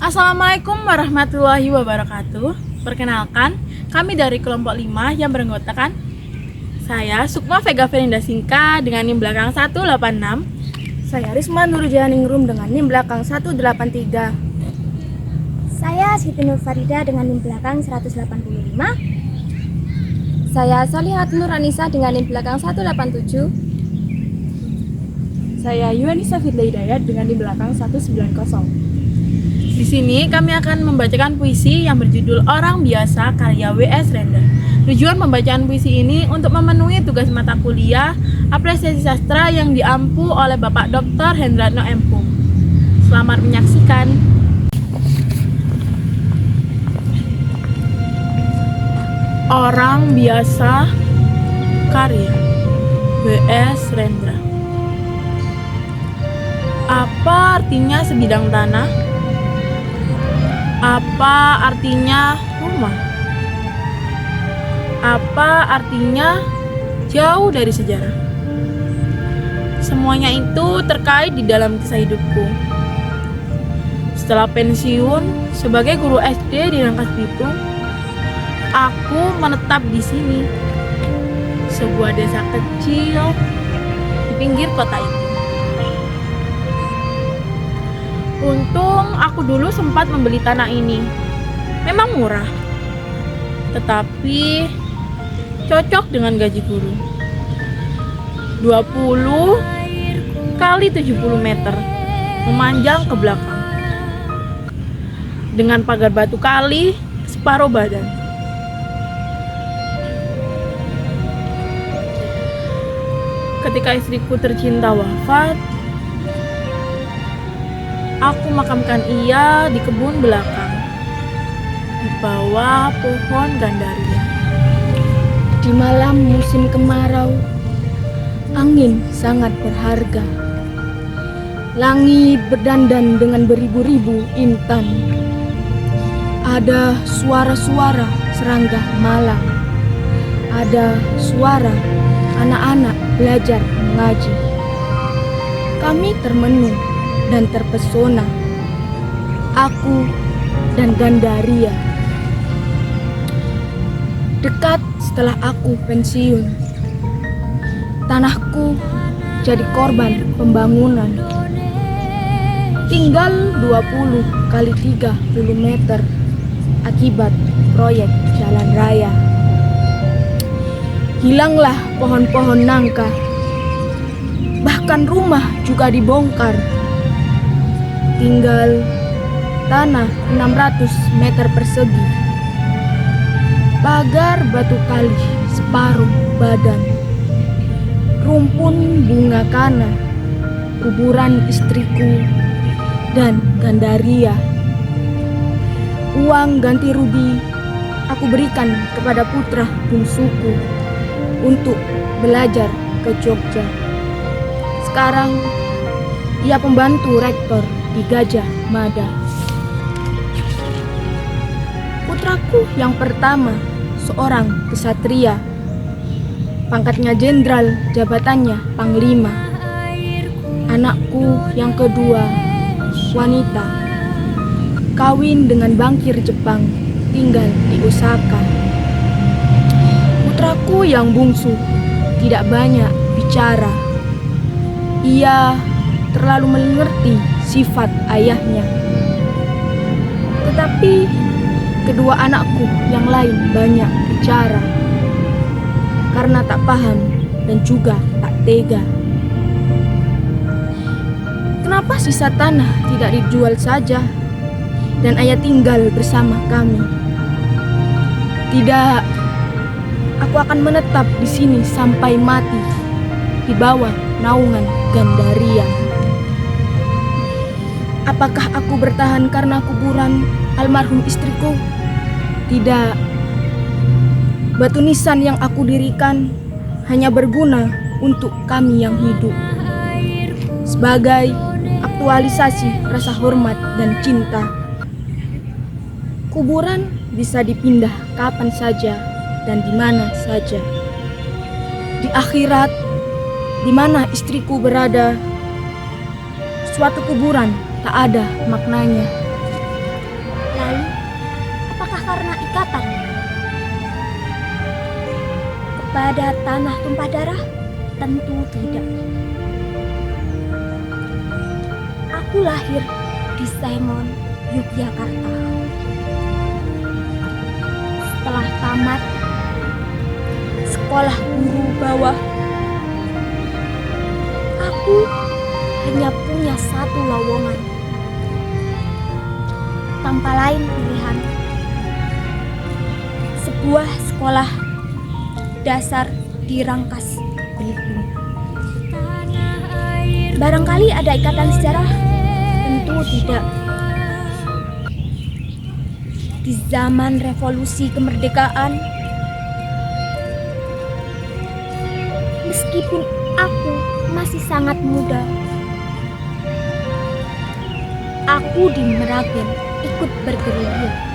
Assalamualaikum warahmatullahi wabarakatuh. Perkenalkan, kami dari kelompok 5 yang beranggotakan saya Sukma Vega Ferinda Singka dengan NIM belakang 186. Saya Risma Nurjaningrum dengan NIM belakang 183. Saya Siti Nur Farida dengan NIM belakang 185. Saya Salihat Nur Anissa dengan NIM belakang 187. Saya Yuanisa Fitla Hidayat dengan NIM belakang 190. Di sini kami akan membacakan puisi yang berjudul Orang Biasa karya W.S. Rendra. Tujuan pembacaan puisi ini untuk memenuhi tugas mata kuliah Apresiasi Sastra yang diampu oleh Bapak Dr. Hendratno M. Pung. Selamat menyaksikan. Orang Biasa karya W.S. Rendra. Apa artinya sebidang tanah? Apa artinya rumah? Apa artinya jauh dari sejarah? Semuanya itu terkait di dalam kisah hidupku. Setelah pensiun sebagai guru SD di Rangkas Bitung, aku menetap di sini, sebuah desa kecil di pinggir kota itu. Untung aku dulu sempat membeli tanah ini. Memang murah, tetapi cocok dengan gaji guru. 20 kali 70 meter memanjang ke belakang, dengan pagar batu kali separuh badan. Ketika istriku tercinta wafat, aku makamkan ia di kebun belakang, di bawah pohon gandaria. Di malam musim kemarau, angin sangat berharga. Langit berdandan dengan beribu-ribu intan. Ada suara-suara serangga malam. Ada suara anak-anak belajar mengaji. Kami termenung dan terpesona, aku dan Gandaria. Dekat setelah aku pensiun, tanahku jadi korban pembangunan. Tinggal 20 kali 30 meter akibat proyek jalan raya. Hilanglah pohon-pohon nangka, bahkan rumah juga dibongkar. Tinggal tanah 600 meter persegi, pagar batu kali separuh badan, rumpun bunga kana, kuburan istriku dan Gandaria. Uang ganti rugi aku berikan kepada putra bungsuku untuk belajar ke Jogja. Sekarang ia pembantu rektor di Gajah Mada. Putraku yang pertama seorang kesatria, pangkatnya jenderal, jabatannya panglima. Anakku yang kedua wanita, kawin dengan bankir Jepang, tinggal di Osaka. Putraku yang bungsu tidak banyak bicara. Ia terlalu mengerti sifat ayahnya. Tetapi kedua anakku yang lain banyak bicara karena tak paham dan juga tak tega. Kenapa sisa tanah tidak dijual saja dan ayah tinggal bersama kami? Tidak, aku akan menetap di sini sampai mati di bawah naungan Gandaria. Apakah aku bertahan karena kuburan almarhum istriku? Tidak. Batu nisan yang aku dirikan hanya berguna untuk kami yang hidup, sebagai aktualisasi rasa hormat dan cinta. Kuburan bisa dipindah kapan saja dan di mana saja. Di akhirat, di mana istriku berada, suatu kuburan tak ada maknanya. karena ikatan. Kepada tanah tumpah darah, tentu tidak. Aku lahir di Sengon, Yogyakarta. Setelah tamat sekolah guru bawah, aku hanya punya satu lowongan, tanpa lain pilihan. Sebuah sekolah dasar di Rangkas, Belitung. Barangkali ada ikatan sejarah? Tentu tidak. Di zaman revolusi kemerdekaan, meskipun aku masih sangat muda, aku di Merapen ikut bergerilya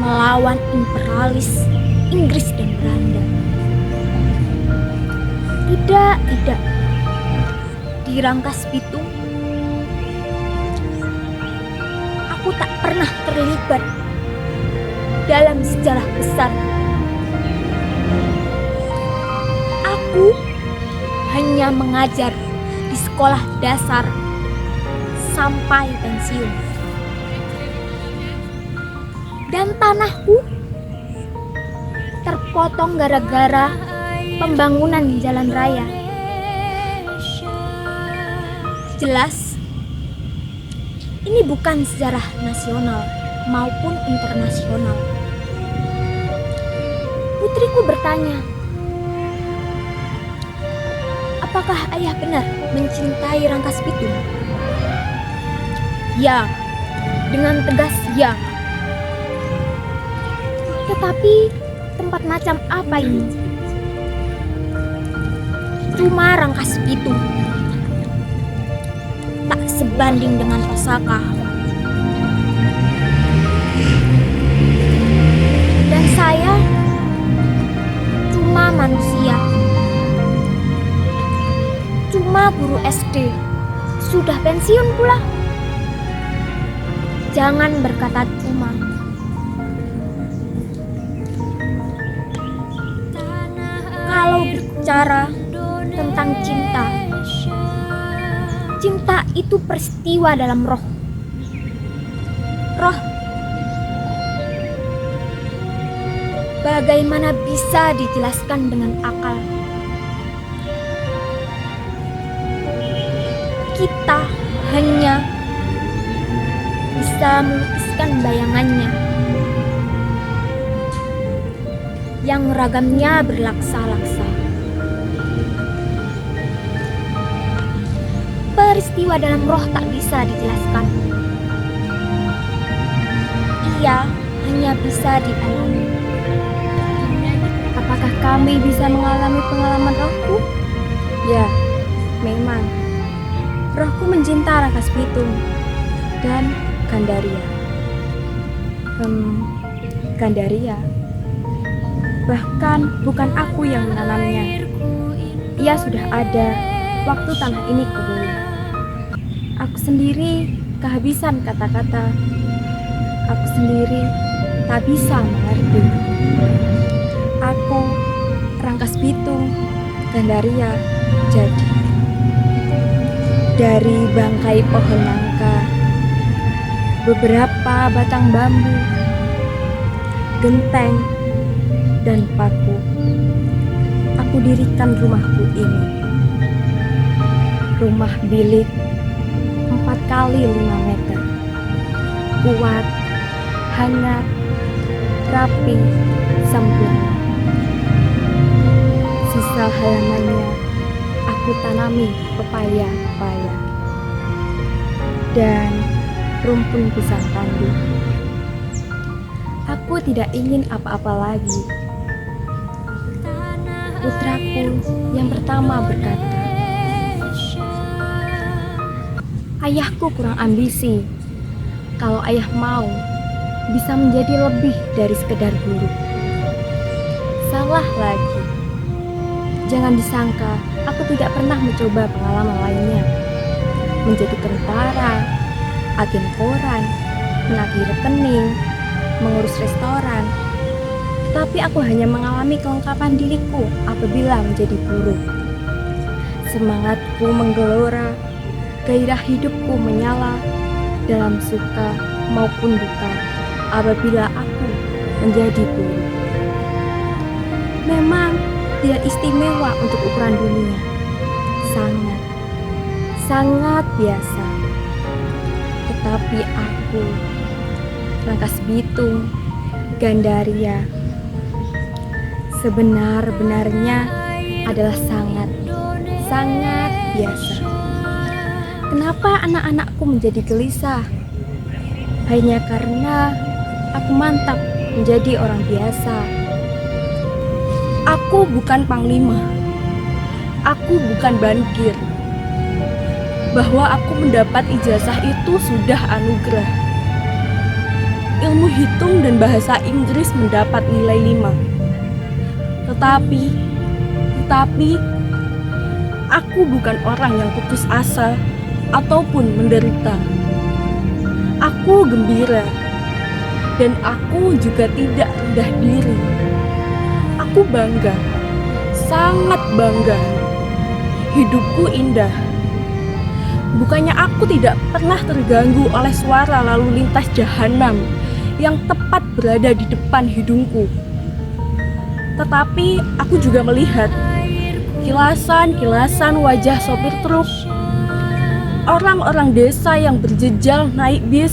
melawan imperialis Inggris dan Belanda. Tidak. Di Rangkas Bitung, aku tak pernah terlibat dalam sejarah besar. Aku hanya mengajar di sekolah dasar sampai pensiun. Dan tanahku terpotong gara-gara pembangunan jalan raya. Jelas, ini bukan sejarah nasional maupun internasional. Putriku bertanya, apakah ayah benar mencintai Rangkas Bitung? Ya, dengan tegas ya. Tetapi tempat macam apa ini? Cuma Rangkas Bitung, tak sebanding dengan Osaka. Dan saya cuma manusia, cuma guru SD, sudah pensiun pula. Jangan berkata cuma. Kalau bicara tentang cinta, cinta itu peristiwa dalam roh. Bagaimana bisa dijelaskan dengan akal? Kita hanya bisa melukiskan bayangannya yang ragamnya berlaksa-laksa. Peristiwa dalam roh tak bisa dijelaskan. Ia hanya bisa dialami. Apakah kami bisa mengalami pengalaman rohku? Ya, memang. Rohku mencinta Rangkas Bitung dan Gandaria. Gandaria. Bahkan bukan aku yang menanamnya. Ia sudah ada waktu tanah ini kubeli. Aku sendiri kehabisan kata-kata. Aku sendiri tak bisa mengerti. Aku, Rangkas Bitung, Gandaria, jadi. Dari bangkai pohon nangka, beberapa batang bambu, genteng, dan paku, aku dirikan rumahku ini. Rumah bilik 4 kali 5 meter, kuat, hangat, rapi, sempurna. Sisa halamannya aku tanami pepaya-pepaya dan rumpun pisang tanduk. Aku tidak ingin apa-apa lagi. Putraku yang pertama berkata, ayahku kurang ambisi. Kalau ayah mau, bisa menjadi lebih dari sekedar guru. Salah lagi. Jangan disangka aku tidak pernah mencoba pengalaman lainnya. Menjadi tentara, agen koran, menagih rekening, mengurus restoran. Tapi aku hanya mengalami kelengkapan diriku apabila menjadi buruh. Semangatku menggelora, gairah hidupku menyala dalam suka maupun duka apabila aku menjadi buruh. Memang tidak istimewa untuk ukuran dunia, sangat biasa. Tetapi aku, Rangkas Bitung, Gandaria, sebenar-benarnya adalah sangat biasa. Kenapa anak-anakku menjadi gelisah? Hanya karena aku mantap menjadi orang biasa. Aku bukan panglima. Aku bukan bankir. Bahwa aku mendapat ijazah itu sudah anugerah. Ilmu hitung dan bahasa Inggris mendapat nilai 5. Tetapi aku bukan orang yang putus asa ataupun menderita. Aku gembira dan aku juga tidak rendah diri. Aku bangga, sangat bangga. Hidupku indah. Bukannya aku tidak pernah terganggu oleh suara lalu lintas jahanam yang tepat berada di depan hidungku. Tetapi aku juga melihat kilasan-kilasan wajah sopir truk, orang-orang desa yang berjejal naik bis,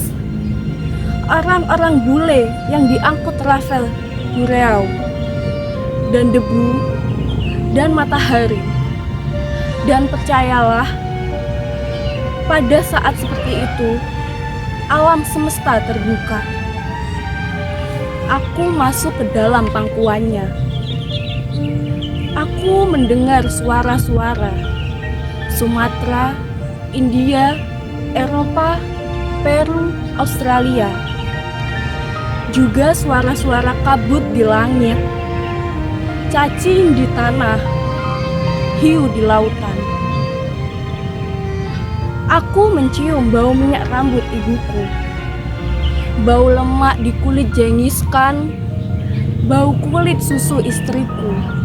orang-orang bule yang diangkut travel di Riau, dan debu, dan matahari. Dan percayalah, pada saat seperti itu, alam semesta terbuka. Aku masuk ke dalam pangkuannya. Aku mendengar suara-suara Sumatera, India, Eropa, Peru, Australia. Juga suara-suara kabut di langit, cacing di tanah, hiu di lautan. Aku mencium bau minyak rambut ibuku, bau lemak di kulit jengiskan, bau kulit susu istriku.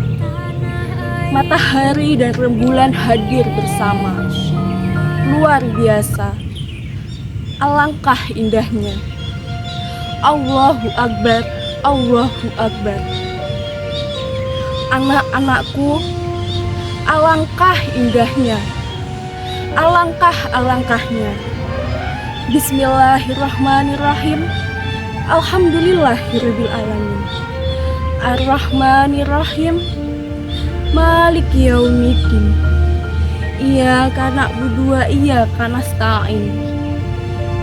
Matahari dan rembulan hadir bersama. Luar biasa. Alangkah indahnya. Allahu Akbar, Allahu Akbar. Anak-anakku, alangkah indahnya. Alangkah-alangkahnya. Bismillahirrahmanirrahim. Alhamdulillahirabbil alamin. Ar-Rahmanirrahim. Maliki yaumiddin. Iyyaka na'budu wa iyyaka nasta'in.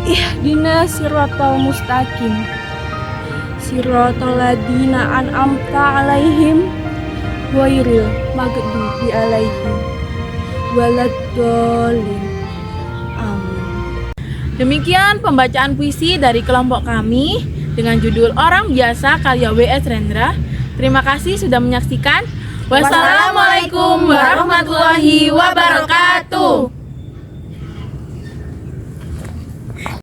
Ihdinas siratal mustaqim. Siratal ladzina an'amta 'alaihim ghairil maghdubi 'alaihim waladdallin. Amin. Demikian pembacaan puisi dari kelompok kami dengan judul Orang Biasa karya W.S. Rendra. Terima kasih sudah menyaksikan. Wassalamualaikum warahmatullahi wabarakatuh.